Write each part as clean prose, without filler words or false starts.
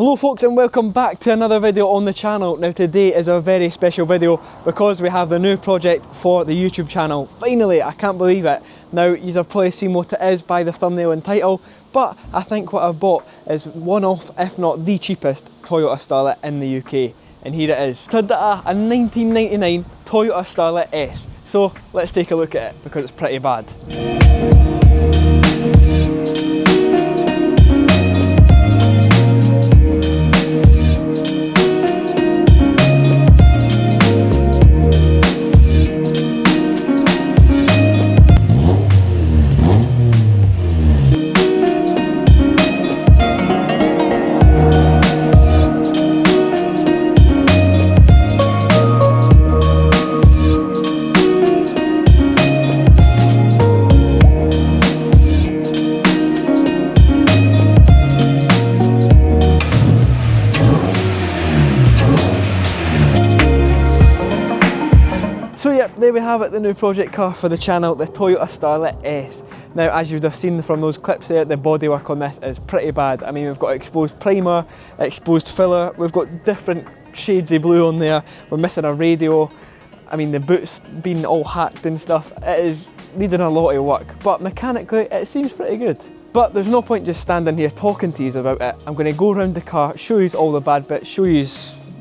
Hello folks and welcome back to another video on the channel. Now today is a very special video because we have the new project for the YouTube channel. Finally, I can't believe it. Now you have probably seen what it is by the thumbnail and title, but I think what I've bought is one of, if not the cheapest, Toyota Starlet in the UK. And here it is. Ta-da! A 1999 Toyota Starlet S. So let's take a look at it because it's pretty bad. So yeah, there we have it, the new project car for the channel, the Toyota Starlet S. Now as you would have seen from those clips there, the bodywork on this is pretty bad. I mean, we've got exposed primer, exposed filler, we've got different shades of blue on there, we're missing a radio. I mean, the boot's been all hacked and stuff. It is needing a lot of work, but mechanically it seems pretty good. But there's no point just standing here talking to you about it. I'm going to go around the car, show you all the bad bits, show you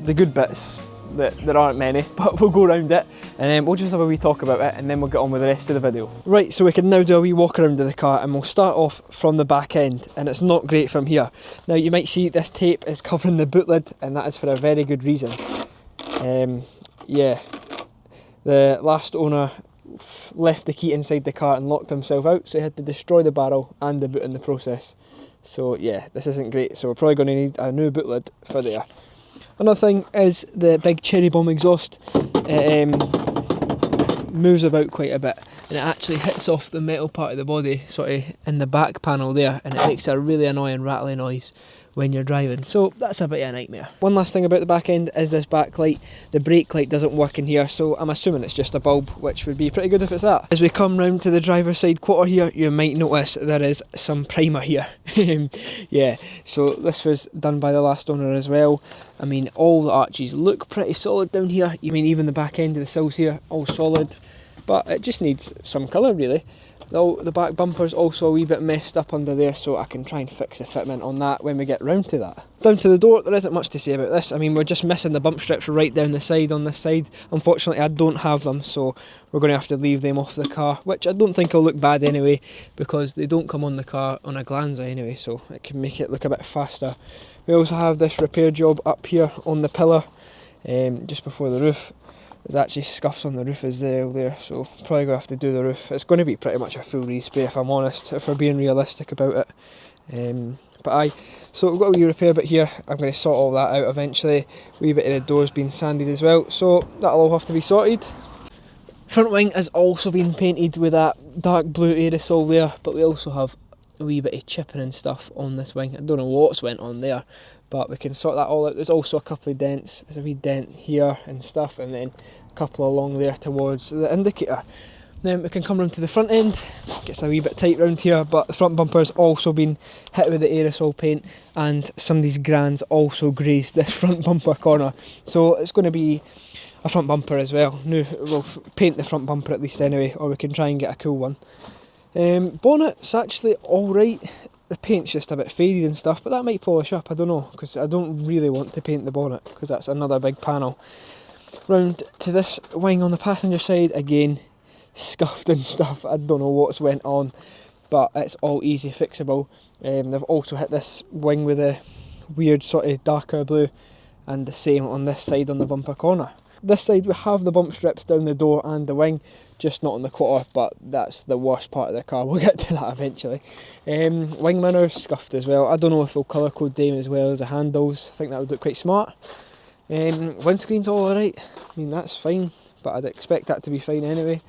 the good bits. There aren't many, but we'll go around it and then we'll just have a wee talk about it and then we'll get on with the rest of the video. Right, so we can now do a wee walk around to the car and we'll start off from the back end, and it's not great from here. Now you might see this tape is covering the boot lid, and that is for a very good reason. Yeah, the last owner left the key inside the car and locked himself out, so he had to destroy the barrel and the boot in the process. So yeah, this isn't great, so we're probably going to need a new boot lid for there. Another thing is the big cherry bomb exhaust. It moves about quite a bit and it actually hits off the metal part of the body, sort of in the back panel there, and it makes a really annoying rattling noise when you're driving. So that's a bit of a nightmare. One last thing about the back end is this back light. The brake light doesn't work in here, so I'm assuming it's just a bulb, which would be pretty good if it's that. As we come round to the driver's side quarter here, you might notice there is some primer here. Yeah, so this was done by the last owner as well. I mean, all the arches look pretty solid down here. I mean, even the back end of the sills here, all solid, but it just needs some colour really. The back bumper's also a wee bit messed up under there, so I can try and fix the fitment on that when we get round to that. Down to the door, there isn't much to say about this. I mean, we're just missing the bump strips right down the side on this side. Unfortunately, I don't have them, so we're going to have to leave them off the car, which I don't think will look bad anyway, because they don't come on the car on a Glanza anyway, so it can make it look a bit faster. We also have this repair job up here on the pillar, just before the roof. There's actually scuffs on the roof as well there, so probably going to have to do the roof. It's going to be pretty much a full respray if I'm honest, if we're being realistic about it. So we've got a wee repair bit here. I'm going to sort all that out eventually. A wee bit of the door's been sanded as well, so that'll all have to be sorted. Front wing has also been painted with that dark blue aerosol there, but we also have a wee bit of chipping and stuff on this wing. I don't know what's went on there, but we can sort that all out. There's also a couple of dents. There's a wee dent here and stuff, and then a couple along there towards the indicator. Then we can come round to the front end. Gets a wee bit tight round here, but the front bumper's also been hit with the aerosol paint, and somebody's grands also grazed this front bumper corner. So it's going to be a front bumper as well. We'll paint the front bumper at least anyway, or we can try and get a cool one. Bonnet's actually alright. The paint's just a bit faded and stuff, but that might polish up, I don't know, because I don't really want to paint the bonnet, because that's another big panel. Round to this wing on the passenger side, again, scuffed and stuff. I don't know what's went on, but it's all easy fixable. They've also hit this wing with a weird sort of darker blue, and the same on this side on the bumper corner. This side we have the bump strips down the door and the wing, just not on the quarter, but that's the worst part of the car. We'll get to that eventually. Wing mirrors scuffed as well. I don't know if we'll colour code them as well as the handles. I think that would look quite smart. Windscreen's all alright. I mean, that's fine, but I'd expect that to be fine anyway.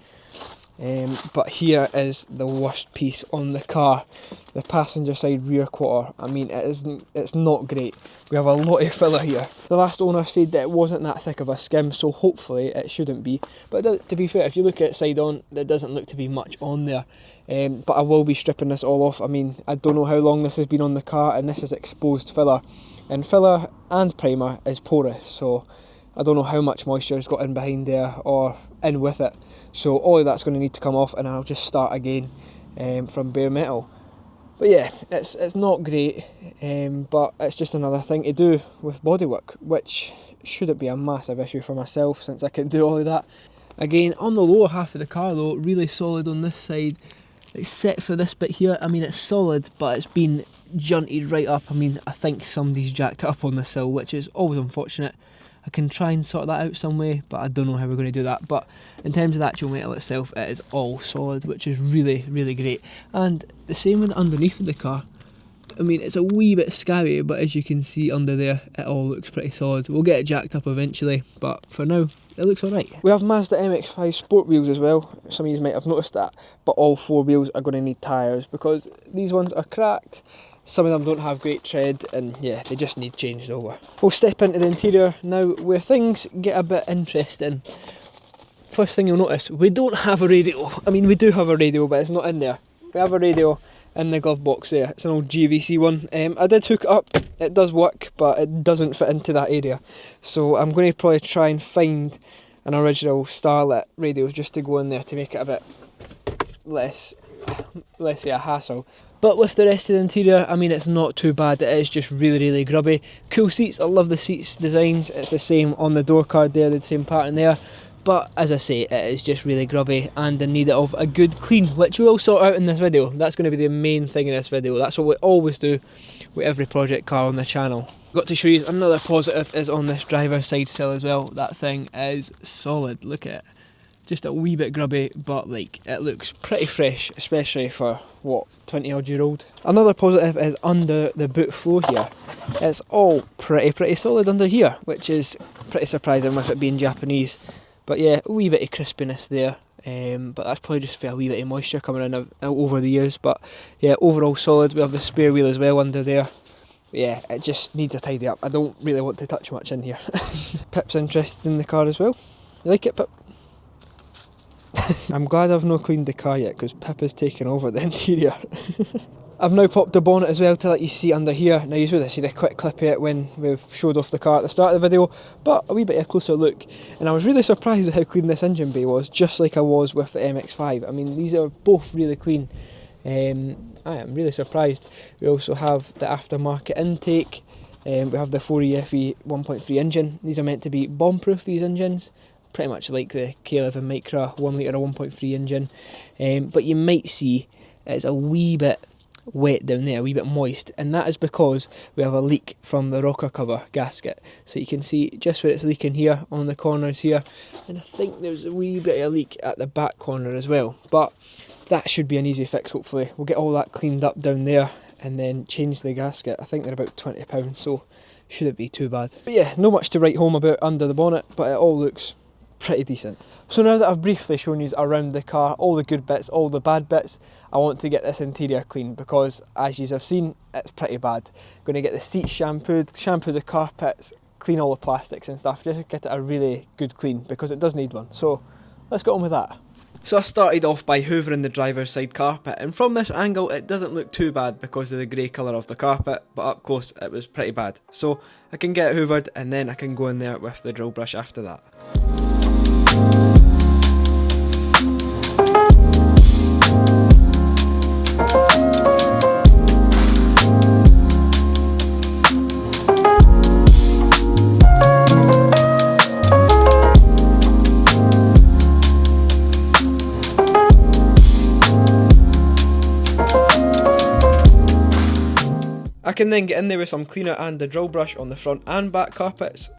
But here is the worst piece on the car, the passenger side rear quarter. I mean, it's not great. We have a lot of filler here. The last owner said that it wasn't that thick of a skim, so hopefully it shouldn't be. But to be fair, if you look at it side on, there doesn't look to be much on there. But I will be stripping this all off. I mean, I don't know how long this has been on the car, and this is exposed filler. and filler and primer is porous, so I don't know how much moisture has got in behind there or in with it, so all of that's going to need to come off, and I'll just start again from bare metal. But yeah, it's not great, but it's just another thing to do with bodywork, which shouldn't be a massive issue for myself since I can do all of that. Again, on the lower half of the car though, really solid on this side. Except for this bit here, I mean it's solid, but it's been junted right up. I mean, I think somebody's jacked it up on the sill, which is always unfortunate. I can try and sort that out some way, but I don't know how we're going to do that. But in terms of the actual metal itself, it is all solid, which is really, really great. And the same with underneath of the car. I mean, it's a wee bit scabby, but as you can see under there, it all looks pretty solid. We'll get it jacked up eventually, but for now, it looks alright. We have Mazda MX-5 sport wheels as well. Some of you might have noticed that, but all 4 wheels are going to need tyres because these ones are cracked. Some of them don't have great tread, and yeah, they just need changed over. We'll step into the interior now where things get a bit interesting. First thing you'll notice, we don't have a radio. I mean, we do have a radio, but it's not in there. We have a radio in the glove box there. It's an old GVC one. I did hook it up, it does work, but it doesn't fit into that area. So I'm going to probably try and find an original Starlet radio just to go in there to make it a bit less a hassle. But with the rest of the interior, I mean, it's not too bad. It is just really, really grubby. Cool seats, I love the seats designs. It's the same on the door card there, the same pattern there. But as I say, it is just really grubby and in need of a good clean, which we'll sort out in this video. That's going to be the main thing in this video. That's what we always do with every project car on the channel. Got to show you another positive is on this driver's side sill as well. That thing is solid. Look at it. Just a wee bit grubby, but like it looks pretty fresh, especially for what, 20 odd year old. Another positive is under the boot floor here. It's all pretty solid under here, which is pretty surprising with it being Japanese. But yeah, a wee bit of crispiness there, but that's probably just for a wee bit of moisture coming in over the years. But yeah, overall solid. We have the spare wheel as well under there. But yeah, it just needs a tidy up. I don't really want to touch much in here. Pip's interested in the car as well. You like it, Pip? I'm glad I've not cleaned the car yet because Pip has taken over the interior. I've now popped the bonnet as well to let you see under here. Now you would have seen a quick clip of it when we showed off the car at the start of the video, but a wee bit of a closer look. And I was really surprised at how clean this engine bay was, just like I was with the MX-5. I mean, these are both really clean. I am really surprised. We also have the aftermarket intake. We have the 4EFE 1.3 engine. These are meant to be bomb-proof, these engines. Pretty much like the K11 Micra 1 litre 1.3 engine. But you might see it's a wee bit wet down there, a wee bit moist, and that is because we have a leak from the rocker cover gasket. So you can see just where it's leaking here on the corners here, and I think there's a wee bit of a leak at the back corner as well, but that should be an easy fix. Hopefully we'll get all that cleaned up down there and then change the gasket. I think they're about £20, so shouldn't be too bad. But yeah, not much to write home about under the bonnet, but it all looks pretty decent. So now that I've briefly shown you around the car, all the good bits, all the bad bits, I want to get this interior clean because as you have seen, it's pretty bad. Going to get the seats shampooed, shampoo the carpets, clean all the plastics and stuff, just get it a really good clean because it does need one. So let's get on with that. So I started off by hoovering the driver's side carpet, and from this angle it doesn't look too bad because of the grey colour of the carpet, but up close it was pretty bad. So I can get it hoovered and then I can go in there with the drill brush after that. I can then get in there with some cleaner and the drill brush on the front and back carpets.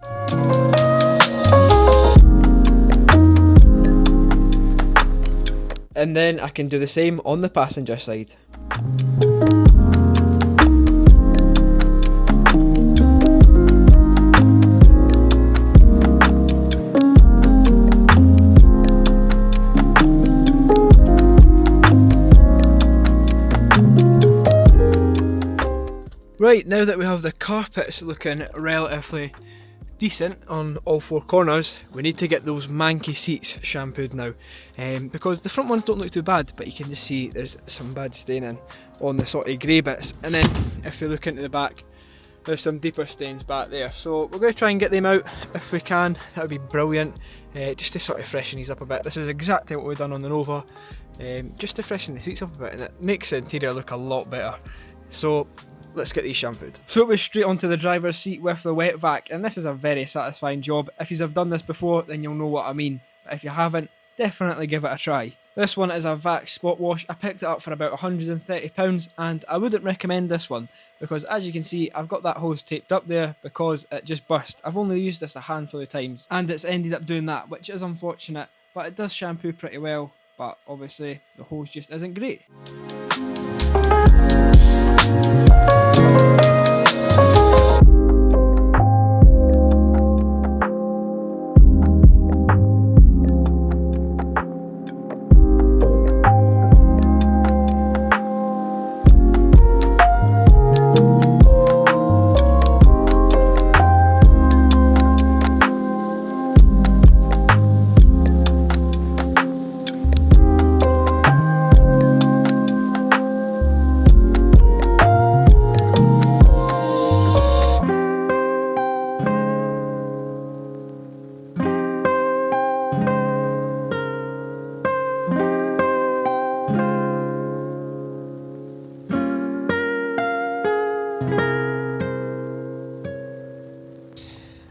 And then I can do the same on the passenger side. Right, now that we have the carpets looking relatively decent on all 4 corners, we need to get those manky seats shampooed now, because the front ones don't look too bad, but you can just see there's some bad staining on the sort of grey bits. And then if you look into the back, there's some deeper stains back there, so we're going to try and get them out if we can. That would be brilliant, just to sort of freshen these up a bit. This is exactly what we've done on the Nova, just to freshen the seats up a bit, and it makes the interior look a lot better. So let's get these shampooed. So it was straight onto the driver's seat with the wet vac, and this is a very satisfying job. If you have done this before, then you'll know what I mean, but if you haven't, definitely give it a try. This one is a vac spot wash. I picked it up for about £130, and I wouldn't recommend this one because, as you can see, I've got that hose taped up there because it just burst. I've only used this a handful of times and it's ended up doing that, which is unfortunate, but it does shampoo pretty well, but obviously the hose just isn't great.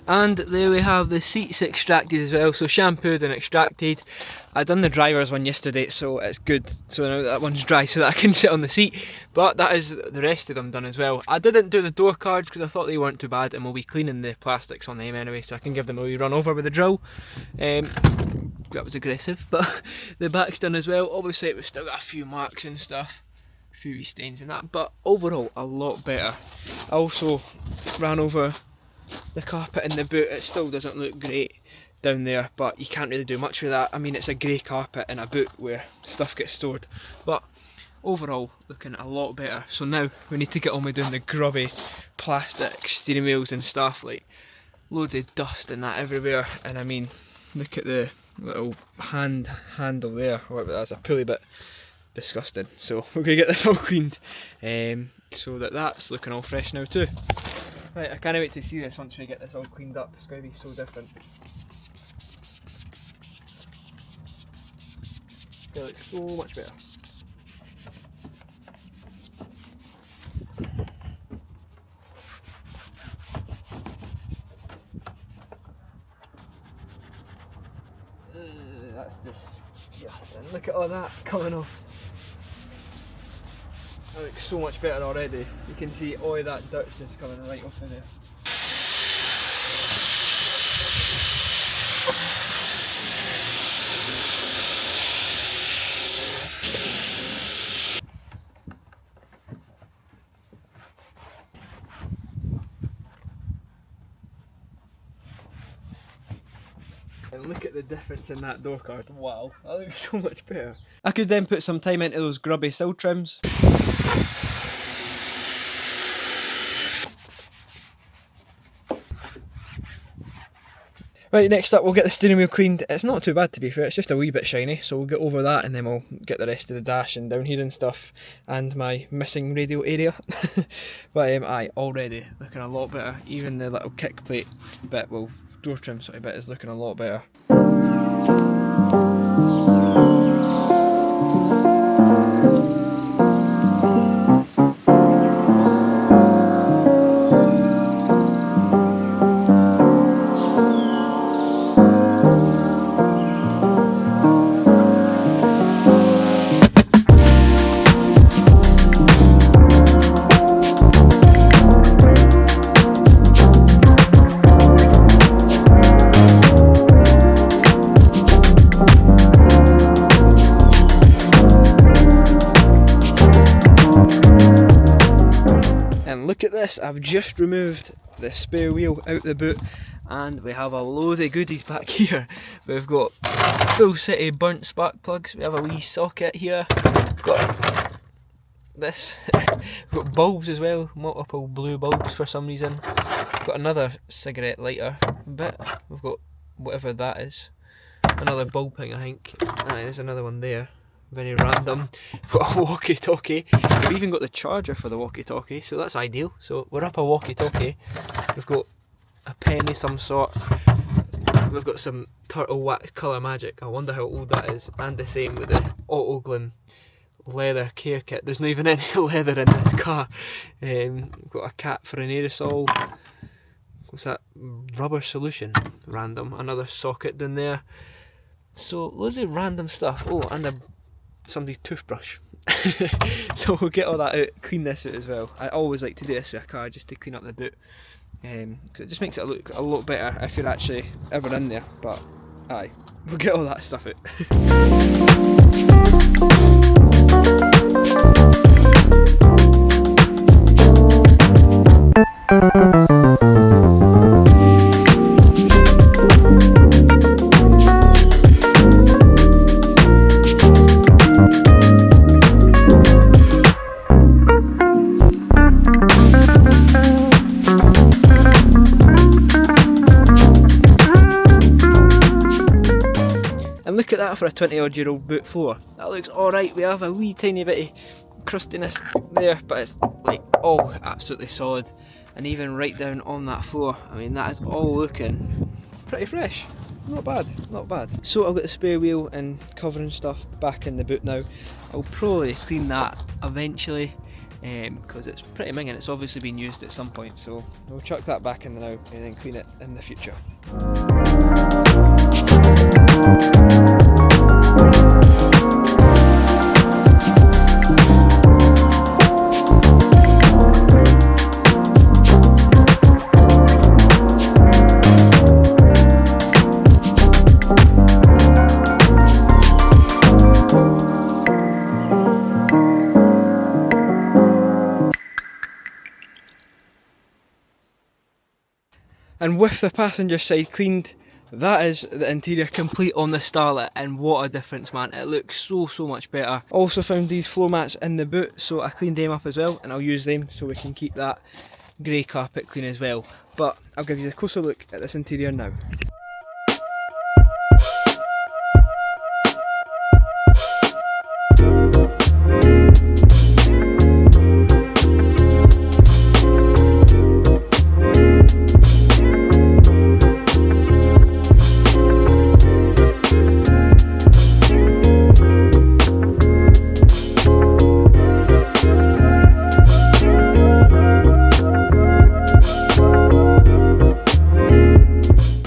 And there we have the seats extracted as well, so shampooed and extracted. I done the driver's one yesterday, so it's good. So now that one's dry so that I can sit on the seat. But that is the rest of them done as well. I didn't do the door cards because I thought they weren't too bad, and we'll be cleaning the plastics on them anyway, so I can give them a wee run over with the drill. That was aggressive, but the back's done as well. Obviously we've still got a few marks and stuff, a few wee stains and that, but overall a lot better. I also ran over the carpet in the boot. It still doesn't look great down there, but you can't really do much with that. I mean, it's a grey carpet in a boot where stuff gets stored, but overall looking a lot better. So now we need to get on with doing the grubby plastic steering wheels and stuff, like loads of dust and that everywhere. And I mean, look at the little handle there, or whatever that's, a pulley bit. Disgusting. So we're going to get this all cleaned, so that's looking all fresh now too. Right, I can't wait to see this once we get this all cleaned up. It's going to be so different. It looks so much better. That's disgusting. Look at all that coming off. That looks so much better already. You can see all of that dirt's just coming right off of there. And look at the difference in that door card. Wow, that looks so much better. I could then put some time into those grubby sill trims. Right, next up we'll get the steering wheel cleaned. It's not too bad to be fair, it's just a wee bit shiny, so we'll get over that and then we'll get the rest of the dash and down here and stuff, and my missing radio area. But aye, already looking a lot better. Even the little kick plate bit, well, door trim sort of bit, is looking a lot better. Look at this, I've just removed the spare wheel out the boot and we have a load of goodies back here. We've got a full set of burnt spark plugs, we have a wee socket here, we've got this, we've got bulbs as well, multiple blue bulbs for some reason. We've got another cigarette lighter bit, we've got whatever that is, another bulb thing I think, there's another one there. very random. Got a walkie-talkie. We've even got the charger for the walkie-talkie, so that's ideal. So we're up a walkie-talkie. We've got a pen of some sort. We've got some turtle wax colour magic. I wonder how old that is. And the same with the auto glim leather care kit. There's not even any leather in this car. We've got a cap for an aerosol. What's that? Rubber solution. Random. Another socket down there. So loads of random stuff. Oh, and somebody's toothbrush. So we'll get all that out, clean this out as well. I always like to do this with a car, just to clean up the boot. Because it just makes it look a lot better if you're actually ever in there. But aye, we'll get all that stuff out. And look at that for a 20-odd-year-old boot floor. That looks alright. We have a wee tiny bit of crustiness there, but it's like all absolutely solid. And even right down on that floor, I mean, that is all looking pretty fresh. Not bad, not bad. So I've got the spare wheel and covering stuff back in the boot now. I'll probably clean that eventually, because it's pretty minging. It's obviously been used at some point, so we'll chuck that back in now and then clean it in the future. And with the passenger side cleaned, that is the interior complete on the Starlet, and what a difference, man. It looks so much better. Also found these floor mats in the boot, so I cleaned them up as well, and I'll use them so we can keep that grey carpet clean as well. But I'll give you a closer look at this interior now.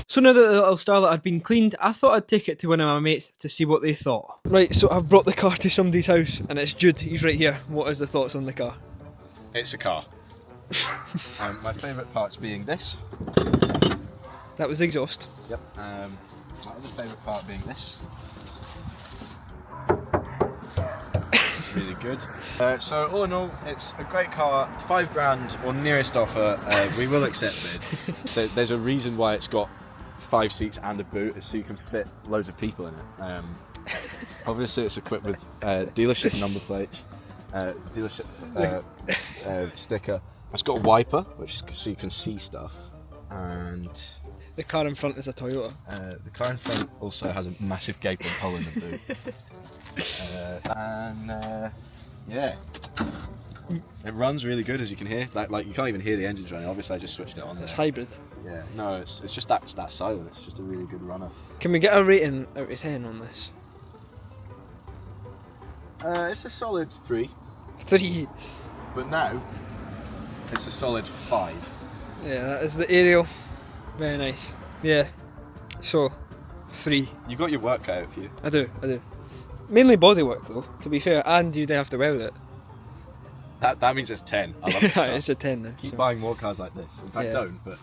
So now that the little Starlet had been cleaned, I thought I'd take it to one of my mates to see what they thought. Right, so I've brought the car to somebody's house, and it's Jude, he's right here. What is the thoughts on the car? It's a car. My favourite parts being this. That was the exhaust. Yep. My other favourite part being this. Really good. So all in all, it's a great car. £5,000 or nearest offer. We will accept it. There's a reason why it's got 5 seats and a boot, is so you can fit loads of people in it. Obviously, it's equipped with dealership number plates, dealership sticker. It's got a wiper, which is so you can see stuff, and the car in front is a Toyota. The car in front also has a massive gaping hole in the boot. Yeah, it runs really good, as you can hear. Like you can't even hear the engines running. Obviously, I just switched it on. It's hybrid. Yeah, no, it's just that silent. It's just a really good runner. Can we get a rating out of 10 on this? It's a solid 3. 3. But now it's a solid 5. Yeah, that is the aerial. Very nice. Yeah. So, 3. You've got your work cut out for you. I do. Mainly bodywork though, to be fair, and you do have to weld it. That means it's 10. I love this car. It's a 10 now. Keep so. buying more cars like this. In fact, Yeah. don't, but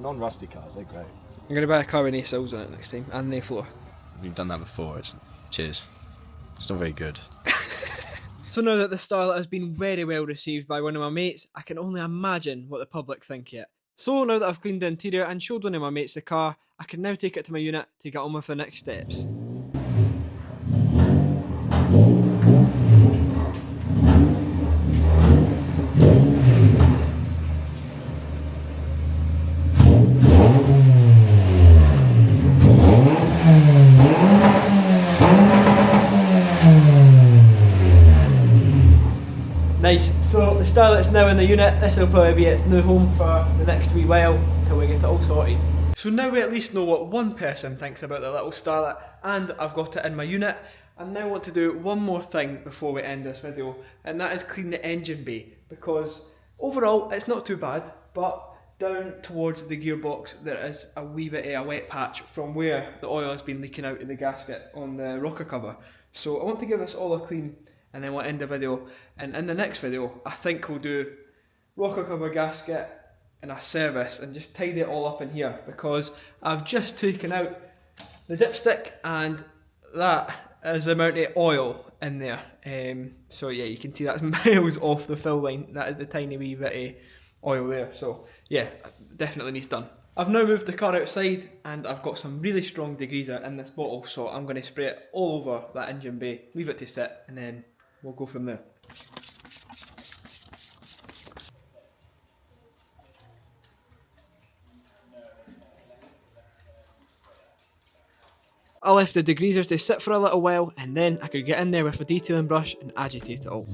non-rusty cars, they're great. I'm going to buy a car with no sills on it next time, and no floor. We've done that before. Cheers. It's not very good. So now that the Starlet has been very well received by one of my mates, I can only imagine what the public think of it. So now that I've cleaned the interior and showed one of my mates the car, I can now take it to my unit to get on with the next steps. Starlet's now in the unit. This will probably be its new home for the next wee while until we get it all sorted. So now we at least know what one person thinks about the little Starlet, and I've got it in my unit. I now want to do one more thing before we end this video, and that is clean the engine bay, because overall it's not too bad, but down towards the gearbox there is a wee bit of a wet patch from where the oil has been leaking out of the gasket on the rocker cover. So I want to give this all a clean and then we'll end the video, and in the next video I think we'll do rocker cover, gasket and a service and just tidy it all up in here, because I've just taken out the dipstick and that is the amount of oil in there. So yeah, you can see that's miles off the fill line. That is a tiny wee bit of oil there. So yeah, definitely needs done. I've now moved the car outside and I've got some really strong degreaser in this bottle, so I'm going to spray it all over that engine bay, leave it to sit, and then we'll go from there. I left the degreaser to sit for a little while and then I could get in there with a detailing brush and agitate it all.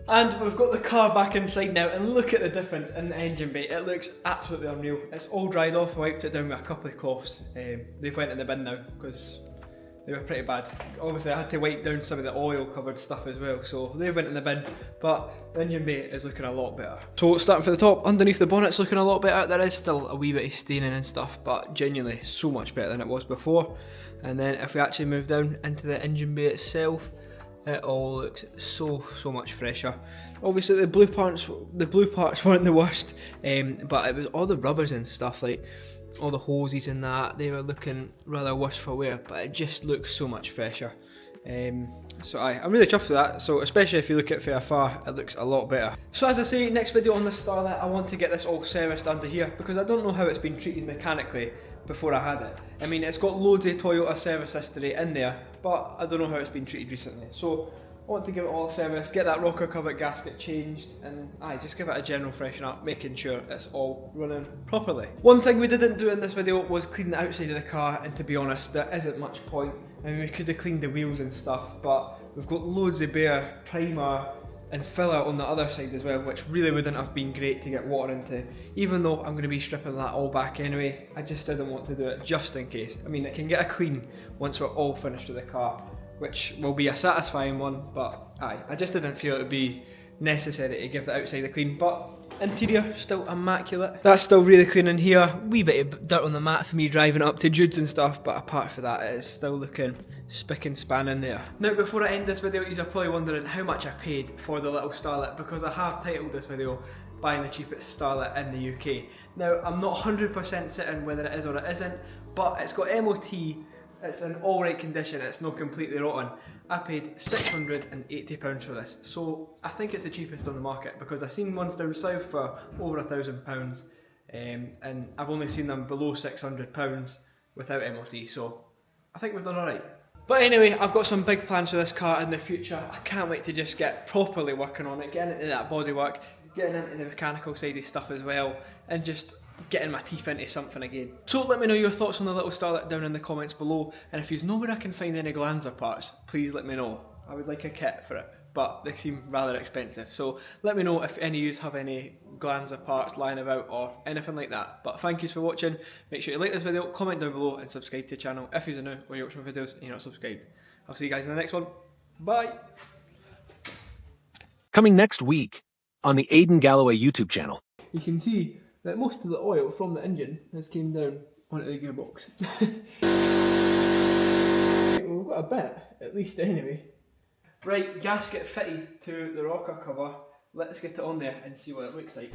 And we've got the car back inside now, and look at the difference in the engine bay. It looks absolutely unreal. It's all dried off. I wiped it down with a couple of cloths. They've went in the bin now because they were pretty bad. Obviously I had to wipe down some of the oil covered stuff as well, so they went in the bin, but the engine bay is looking a lot better. So starting from the top, underneath the bonnet's looking a lot better. There is still a wee bit of staining and stuff, but genuinely so much better than it was before. And then if we actually move down into the engine bay itself, it all looks so much fresher. Obviously the blue parts weren't the worst, but it was all the rubbers and stuff, like all the hoses and that, they were looking rather worse for wear, but it just looks so much fresher. So I'm really chuffed with that, so especially if you look at it from afar, it looks a lot better. So as I say, next video on the Starlet, I want to get this all serviced under here, because I don't know how it's been treated mechanically before I had it. I mean, it's got loads of Toyota service history in there, but I don't know how it's been treated recently. So I want to give it all a service, get that rocker cover gasket changed, and just give it a general freshen up, making sure it's all running properly. One thing we didn't do in this video was clean the outside of the car, and to be honest, there isn't much point. I mean, we could have cleaned the wheels and stuff, but we've got loads of bare primer and filler on the other side as well, which really wouldn't have been great to get water into. Even though I'm going to be stripping that all back anyway, I just didn't want to do it just in case. I mean, it can get a clean once we're all finished with the car, which will be a satisfying one, but I just didn't feel it would be necessary to give the outside a clean. But interior, still immaculate. That's still really clean in here. Wee bit of dirt on the mat for me driving up to Jude's and stuff, but apart from that, it is still looking spick and span in there. Now, before I end this video, you're probably wondering how much I paid for the little Starlet, because I have titled this video buying the cheapest Starlet in the UK. Now, I'm not 100% certain whether it is or it isn't, but it's got MOT, it's in alright condition, it's not completely rotten. I paid £680 for this, so I think it's the cheapest on the market, because I've seen ones down south for over £1,000, and I've only seen them below £600 without MOT, so I think we've done alright. But anyway, I've got some big plans for this car in the future. I can't wait to just get properly working on it, getting into that bodywork, getting into the mechanical side of stuff as well, and just getting my teeth into something again. So let me know your thoughts on the little Starlet down in the comments below, and if you know where I can find any Glanzer parts, please let me know. I would like a kit for it, but they seem rather expensive, so let me know if any of you have any Glanzer parts lying about or anything like that. But thank you for watching. Make sure you like this video, comment down below and subscribe to the channel if you're new or you're watching my videos and you're not subscribed. I'll see you guys in the next one. Bye! Coming next week on the Aidan Galloway YouTube channel. You can see that most of the oil from the engine has came down onto the gearbox. Right, well, we've got a bit, at least anyway. Right, gasket fitted to the rocker cover. Let's get it on there and see what it looks like.